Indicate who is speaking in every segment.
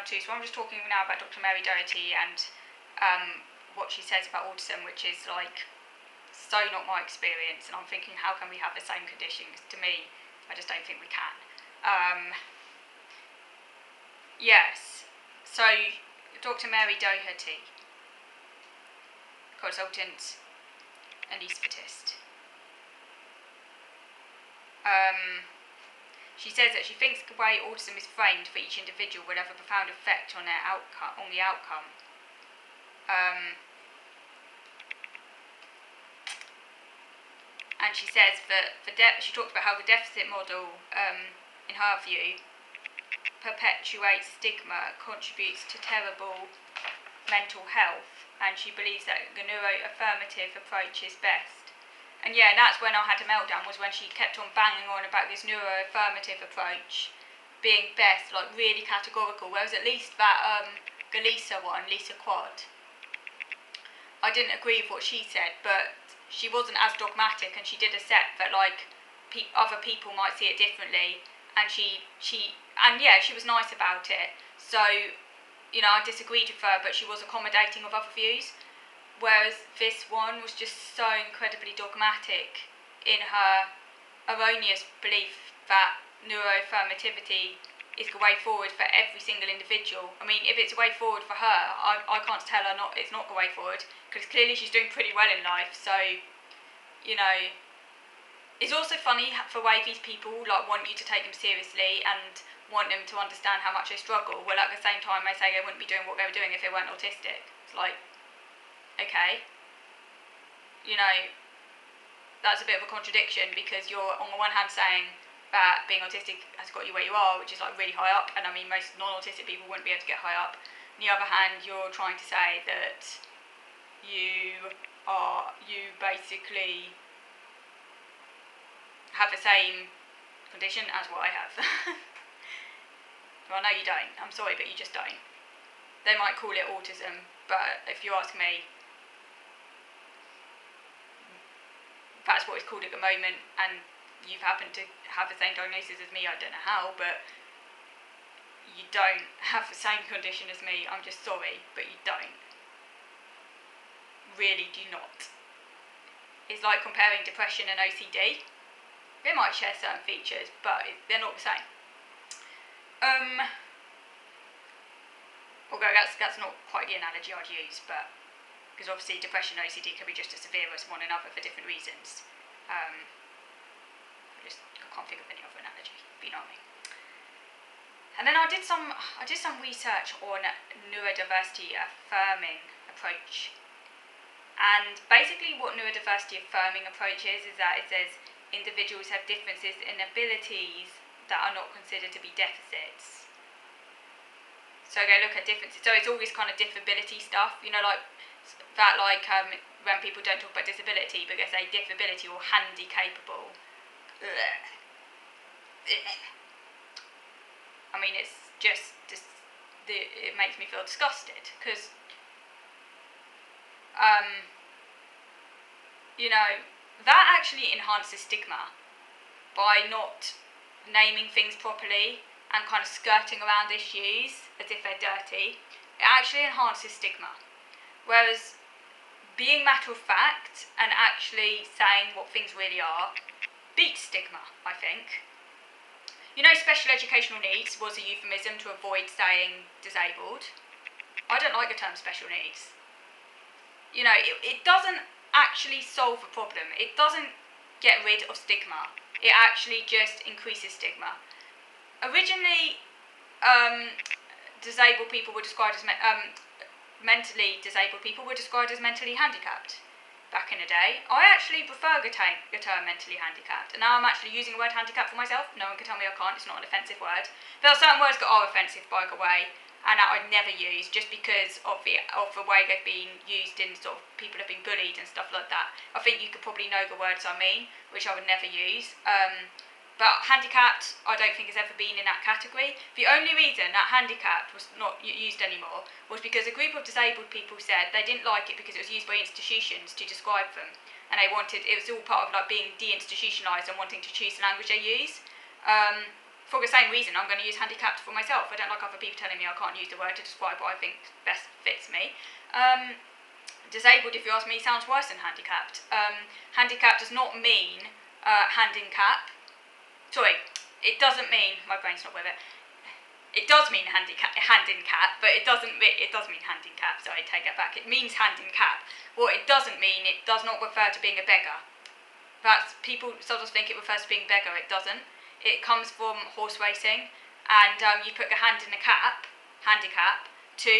Speaker 1: too. So I'm just talking now about Dr. Mary Doherty and what she says about autism, which is like so not my experience. And I'm thinking, how can we have the same conditions? To me, I just don't think we can. Yes. So Dr. Mary Doherty, consultant anaesthetist. She says that she thinks the way autism is framed for each individual will have a profound effect on the outcome. And she says that she talked about how the deficit model, in her view, perpetuates stigma, contributes to terrible mental health, and she believes that the neuroaffirmative approach is best. And yeah, and that's when I had a meltdown, was when she kept on banging on about this neuroaffirmative approach being best, like really categorical, whereas at least that Lisa Quad, I didn't agree with what she said, but she wasn't as dogmatic, and she did accept that like other people might see it differently, and she was nice about it. So, you know, I disagreed with her, but she was accommodating of other views. Whereas this one was just so incredibly dogmatic in her erroneous belief that neuroaffirmativity is the way forward for every single individual. I mean, if it's a way forward for her, I can't tell her it's not the way forward, because clearly she's doing pretty well in life. So, you know, it's also funny the way these people like want you to take them seriously and want them to understand how much they struggle. Well, at the same time, they say they wouldn't be doing what they were doing if they weren't autistic. It's like, okay, you know, that's a bit of a contradiction, because you're on the one hand saying that being autistic has got you where you are, which is like really high up, and I mean most non-autistic people wouldn't be able to get high up. On the other hand, you're trying to say that you basically have the same condition as what I have. Well, no, you don't. I'm sorry, but you just don't. They might call it autism, but if you ask me, that's what it's called at the moment, and you've happened to have the same diagnosis as me. I don't know how, but you don't have the same condition as me. I'm just sorry, but you don't. Really do not. It's like comparing depression and OCD. They might share certain features, but they're not the same. Although that's not quite the analogy I'd use, but because obviously depression and OCD can be just as severe as one another for different reasons. I can't think of any other analogy, but you know what I mean. And then I did some research on neurodiversity affirming approach. And basically what neurodiversity affirming approach is that it says individuals have differences in abilities that are not considered to be deficits. So they look at differences. So it's all this kind of disability stuff, you know, like that, like when people don't talk about disability, but they say disability or handicapable. I mean, it's just it makes me feel disgusted, because you know, that actually enhances stigma by not naming things properly and kind of skirting around issues as if they're dirty. It actually enhances stigma. Whereas being matter of fact and actually saying what things really are beats stigma, I think. You know, special educational needs was a euphemism to avoid saying disabled. I don't like the term special needs. You know, it doesn't actually solve a problem. It doesn't get rid of stigma. It actually just increases stigma. Originally, disabled people were described as mentally disabled people were described as mentally handicapped back in the day. I actually prefer the term mentally handicapped, and now I'm actually using the word handicap for myself. No one can tell me I can't. It's not an offensive word. There are certain words that are offensive, by the way, and that I'd never use just because of the way they've been used in sort of people have been bullied and stuff like that. I think you could probably know the words I mean, which I would never use. But handicapped, I don't think has ever been in that category. The only reason that handicapped was not used anymore was because a group of disabled people said they didn't like it because it was used by institutions to describe them, and it was all part of like being deinstitutionalised and wanting to choose the language they use. for the same reason, I'm going to use handicapped for myself. I don't like other people telling me I can't use the word to describe what I think best fits me. Disabled, if you ask me, sounds worse than handicapped. Handicapped does not mean hand in cap. Sorry, it doesn't mean, my brain's not with it. It does mean hand in cap, but it does mean hand in cap. Sorry, take that back. It means hand in cap. What it doesn't mean, it does not refer to being a beggar. That's, people sometimes think it refers to being a beggar. It doesn't. It comes from horse racing, and you put the hand in the cap, handicap, to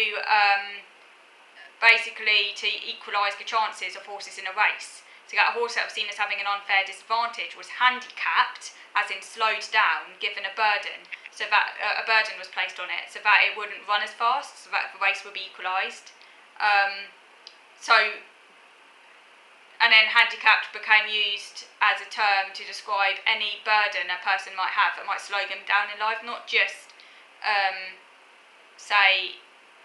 Speaker 1: basically to equalise the chances of horses in a race. So that a horse that was seen as having an unfair disadvantage was handicapped, as in slowed down, given a burden, so that a burden was placed on it, so that it wouldn't run as fast, so that the race would be equalised. And then handicapped became used as a term to describe any burden a person might have that might slow them down in life, not just, say,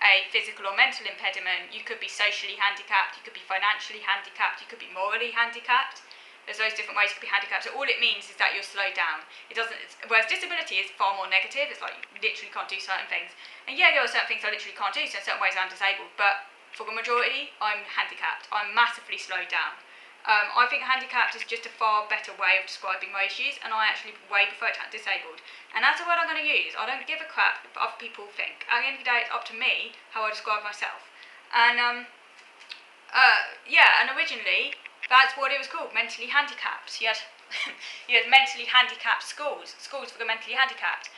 Speaker 1: a physical or mental impediment. You could be socially handicapped, you could be financially handicapped, you could be morally handicapped. There's those different ways you could be handicapped. So all it means is that you're slowed down. It doesn't. Whereas disability is far more negative. It's like you literally can't do certain things. And yeah, there are certain things I literally can't do. So in certain ways I'm disabled. But for the majority, I'm handicapped. I'm massively slowed down. I think handicapped is just a far better way of describing my issues, and I actually way prefer to disabled. And that's the word I'm going to use. I don't give a crap if other people think. At the end of the day, it's up to me how I describe myself. And and originally that's what it was called, mentally handicapped. You had you had mentally handicapped schools for the mentally handicapped.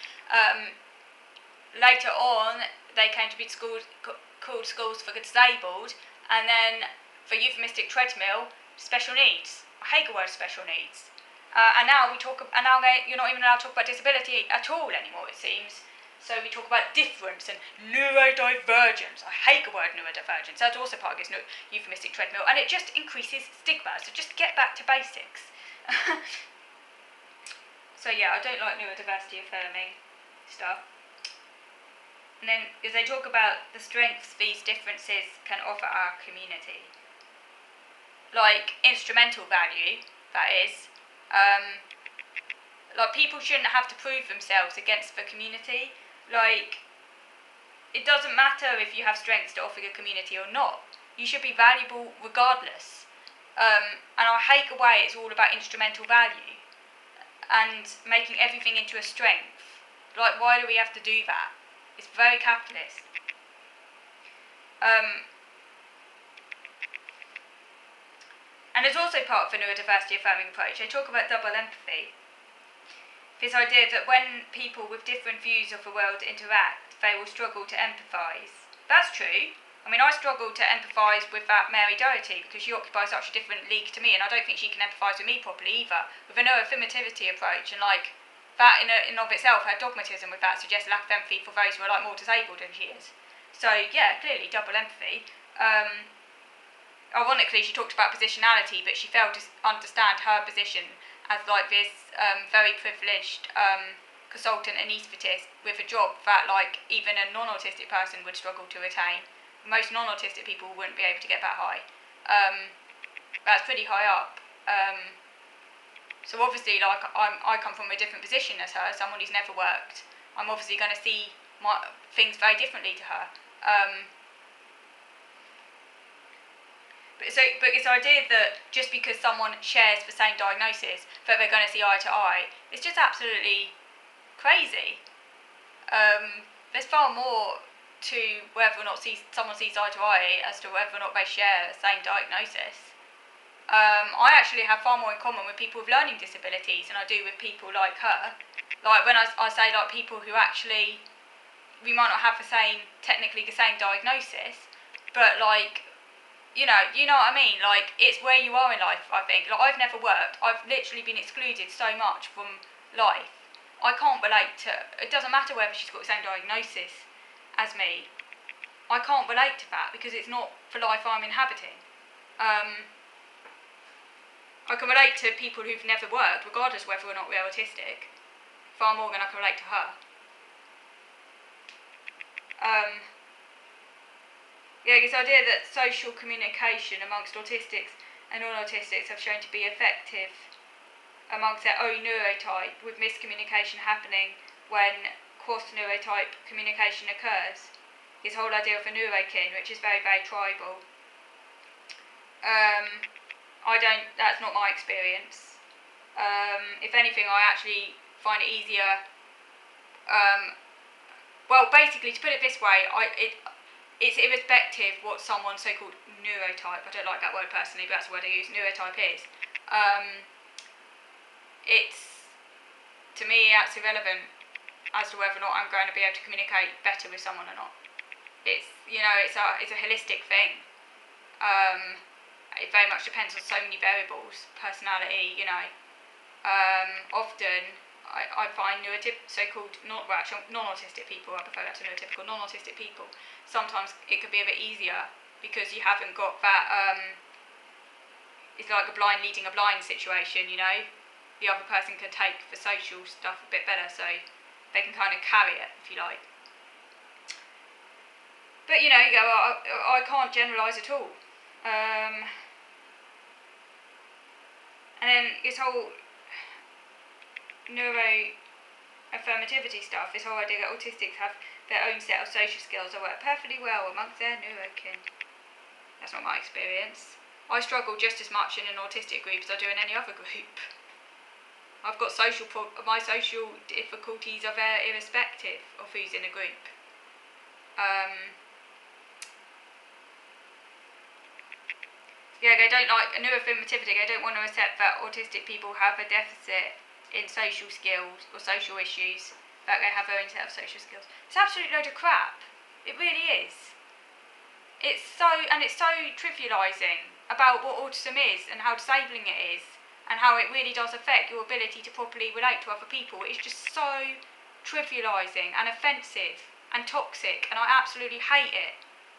Speaker 1: Later on, they came to be called schools for the disabled, and then for euphemistic treadmill, special needs. I hate the word special needs. And now you're not even allowed to talk about disability at all anymore, it seems. So we talk about difference and neurodivergence. I hate the word neurodivergence. That's also part of this euphemistic treadmill, and it just increases stigma. So just get back to basics. So yeah, I don't like neurodiversity affirming stuff. And then, as they talk about the strengths these differences can offer our community, like instrumental value, that is. Like, people shouldn't have to prove themselves against the community. Like, it doesn't matter if you have strengths to offer your community or not. You should be valuable regardless. And I hate the way it's all about instrumental value and making everything into a strength. Like, why do we have to do that? It's very capitalist. And it's also part of the neurodiversity affirming approach. They talk about double empathy. This idea that when people with different views of the world interact, they will struggle to empathise. That's true. I mean, I struggle to empathise with that Mary Doherty because she occupies such a different league to me, and I don't think she can empathise with me properly either. With a neuroaffirmativity approach, and like that in of itself, her dogmatism with that suggests lack of empathy for those who are like more disabled than she is. So yeah, clearly double empathy. Ironically, she talked about positionality, but she failed to understand her position as like this very privileged consultant anaesthetist with a job that like even a non-autistic person would struggle to attain. Most non-autistic people wouldn't be able to get that high. That's pretty high up. So obviously, like I come from a different position as her, someone who's never worked. I'm obviously going to see things very differently to her. But this idea that just because someone shares the same diagnosis, that they're going to see eye to eye, it's just absolutely crazy. There's far more to whether or not someone sees eye to eye as to whether or not they share the same diagnosis. I actually have far more in common with people with learning disabilities than I do with people like her. Like when I say like people who actually, we might not have technically the same diagnosis, but like, you know what I mean? Like, it's where you are in life, I think. Like, I've never worked. I've literally been excluded so much from life. I can't relate to, it doesn't matter whether she's got the same diagnosis as me. I can't relate to that because it's not the life I'm inhabiting. I can relate to people who've never worked, regardless whether or not we're autistic, far more than I can relate to her. Yeah, this idea that social communication amongst autistics and non-autistics have shown to be effective amongst their own neurotype, with miscommunication happening when cross-neurotype communication occurs. This whole idea of a neurokin, which is very, very tribal. That's not my experience. If anything, I actually find it easier. Well, basically, to put it this way, it's irrespective what someone's so-called neurotype, I don't like that word personally, but that's the word I use, neurotype is. To me, that's irrelevant as to whether or not I'm going to be able to communicate better with someone or not. It's a holistic thing. It very much depends on so many variables, personality, often I find so-called non-autistic people, I prefer that to neurotypical, non-autistic people, sometimes it could be a bit easier because you haven't got that, it's like a blind leading a blind situation, the other person can take the social stuff a bit better, so they can kind of carry it, if you like. But, I can't generalise at all. And then this whole neuroaffirmativity stuff, this whole idea that autistics have their own set of social skills that work perfectly well amongst their neurokin. That's not my experience. I struggle just as much in an autistic group as I do in any other group. I've got my social difficulties are very irrespective of who's in a group. They don't like neuroaffirmativity. They don't want to accept that autistic people have a deficit in social skills or social issues, that they have their own set of social skills. It's an absolute load of crap. It really is. It's so trivialising about what autism is and how disabling it is and how it really does affect your ability to properly relate to other people. It's just so trivialising and offensive and toxic, and I absolutely hate it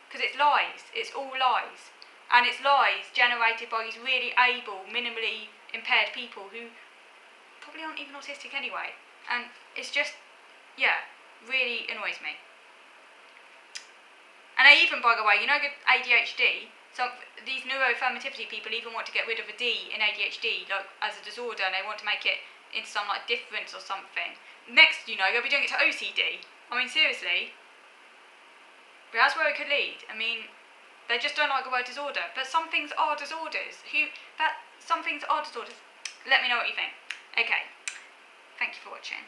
Speaker 1: because it's lies. It's all lies. And it's lies generated by these really able, minimally impaired people who probably aren't even autistic anyway. And it's just, really annoys me. And even, by the way, ADHD, these neuroaffirmativity people even want to get rid of a D in ADHD, like as a disorder, and they want to make it into some like difference or something. Next, they'll be doing it to OCD. I mean, seriously. But that's where it could lead. I mean, they just don't like the word disorder. But some things are disorders. Some things are disorders. Let me know what you think. Okay. Thank you for watching.